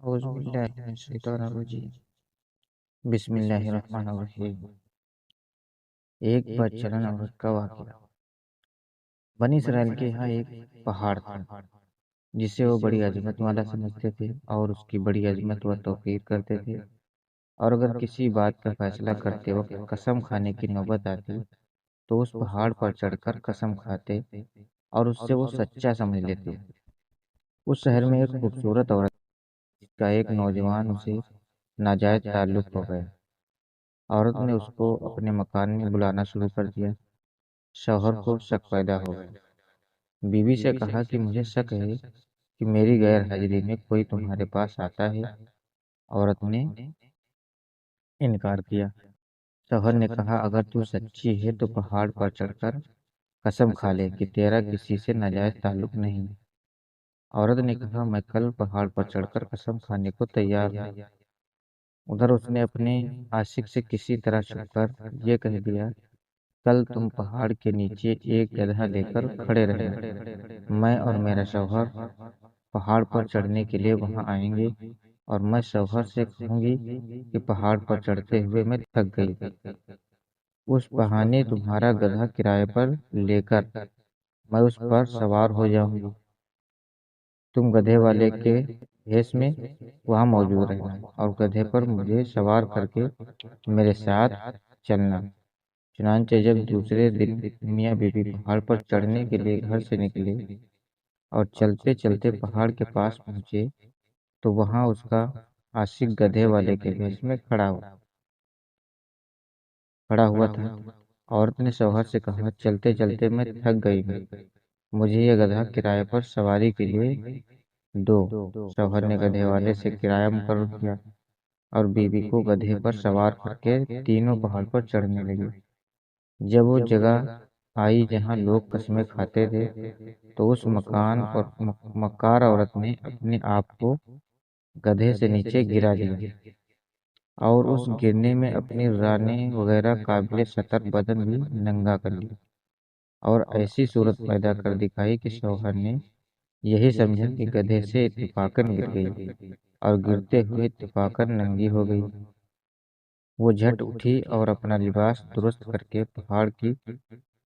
اعوذ باللہ من الشیطان الرجیم بسم اللہ الرحمن الرحیم۔ ایک بدچلن عورت کا واقعہ۔ بنی اسرائیل کے یہاں ایک پہاڑ تھا جسے وہ بڑی عظمت والا سمجھتے تھے اور اس کی بڑی عظمت و توقیر کرتے تھے، اور اگر کسی بات کا فیصلہ کرتے وقت قسم کھانے کی نوبت آتی تو اس پہاڑ پر چڑھ کر قسم کھاتے اور اس سے وہ سچا سمجھ لیتے۔ اس شہر میں ایک خوبصورت عورت کا ایک نوجوان اسے ناجائز تعلق ہو گیا۔ عورت نے اس کو اپنے مکان میں بلانا شروع کر دیا۔ شوہر کو شک پیدا ہو گیا۔ بیوی سے کہا کہ مجھے شک ہے کہ میری غیر حاضری میں کوئی تمہارے پاس آتا ہے۔ عورت نے انکار کیا۔ شوہر نے کہا اگر تو سچی ہے تو پہاڑ پر چڑھ کر قسم کھا لے کہ تیرا کسی سے ناجائز تعلق نہیں۔ عورت نے کہا میں کل پہاڑ پر چڑھ کر قسم کھانے کو تیار ہوں۔ ادھر اس نے اپنے عاشق سے کسی طرح چھپ کر یہ کہہ دیا کل تم پہاڑ کے نیچے ایک گدھا لے کر کھڑے رہنا، میں اور میرا شوہر پہاڑ پر چڑھنے کے لیے وہاں آئیں گے، اور میں شوہر سے کہوں گی کہ پہاڑ پر چڑھتے ہوئے میں تھک گئی، اس بہانے تمہارا گدھا کرائے پر لے کر میں اس پر سوار ہو جاؤں گی، تم گدھے والے کے بھیس میں وہاں موجود رہنا اور گدھے پر مجھے سوار کر کے میرے ساتھ چلنا۔ چنانچہ جب دوسرے دن میاں بیوی پہاڑ پر چڑھنے کے لیے گھر سے نکلے اور چلتے چلتے پہاڑ کے پاس پہنچے تو وہاں اس کا عاشق گدھے والے کے بھیس میں کھڑا ہوا تھا۔ عورت نے شوہر سے کہا چلتے چلتے میں تھک گئی ہوں، مجھے یہ گدھا کرائے پر سواری کے لیے دو۔ شوہر نے گدھے والے سے کرایہ مقرر کیا اور بیوی کو گدھے پر سوار کر کے تینوں پہاڑ پر چڑھنے لگے۔ جب وہ جگہ آئی جہاں لوگ قسمیں کھاتے تھے تو اس مکان اور مکار عورت نے اپنے آپ کو گدھے سے نیچے گرا دیا اور اس گرنے میں اپنی رانیں وغیرہ قابل خطر بدن بھی ننگا کر لیا، اور ایسی صورت پیدا کر دکھائی کہ شوہر نے یہی سمجھا کہ گدھے سے اتفاقاً گر گئی اور گرتے ہوئے اتفاقاً ننگی ہو گئی۔ وہ جھٹ اٹھی اور اپنا لباس درست کر کے پہاڑ کی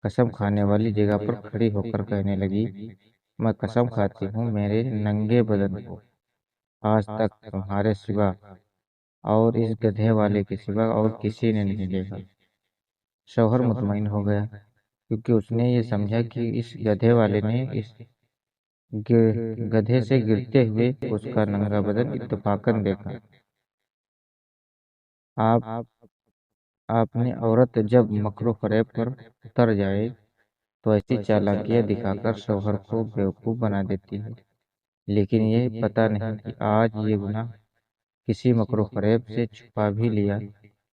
قسم کھانے والی جگہ پر کھڑی ہو کر کہنے لگی میں قسم کھاتی ہوں میرے ننگے بدن کو آج تک تمہارے سوا اور اس گدھے والے کے سوا اور کسی نے نہیں دیکھا۔ شوہر مطمئن ہو گیا کیونکہ اس نے یہ سمجھا کہ اس گدھے والے نے اس گدھے سے گرتے ہوئے اس کا ننگا بدن اتفاقاً دیکھا۔ آپ نے عورت جب مکر و فریب پر اتر جائے تو ایسی چالاکیاں دکھا کر شوہر کو بیوقوف بنا دیتی ہے، لیکن یہ پتہ نہیں کہ آج یہ گناہ کسی مکر و فریب سے چھپا بھی لیا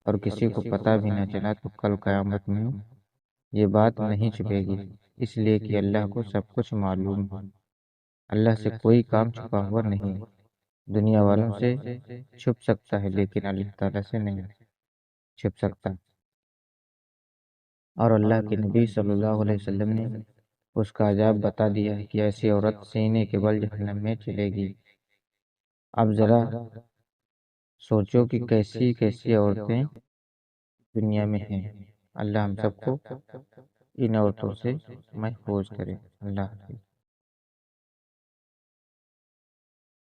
اور کسی کو پتہ بھی نہ چلا تو کل قیامت میں یہ بات نہیں چھپے گی، اس لیے کہ اللہ کو سب کچھ معلوم ہے۔ اللہ سے کوئی کام چھپا ہوا نہیں، دنیا والوں سے چھپ سکتا ہے لیکن اللہ تعالیٰ سے نہیں چھپ سکتا۔ اور اللہ کے نبی صلی اللہ علیہ وسلم نے اس کا عذاب بتا دیا ہے کہ ایسی عورت سینے کے بل جہنم میں چلے گی۔ اب ذرا سوچو کہ کیسی کیسی عورتیں دنیا میں ہیں۔ اللہ ہم سب کو ان عورتوں سے محفوظ کرے۔ اللہ حافظ۔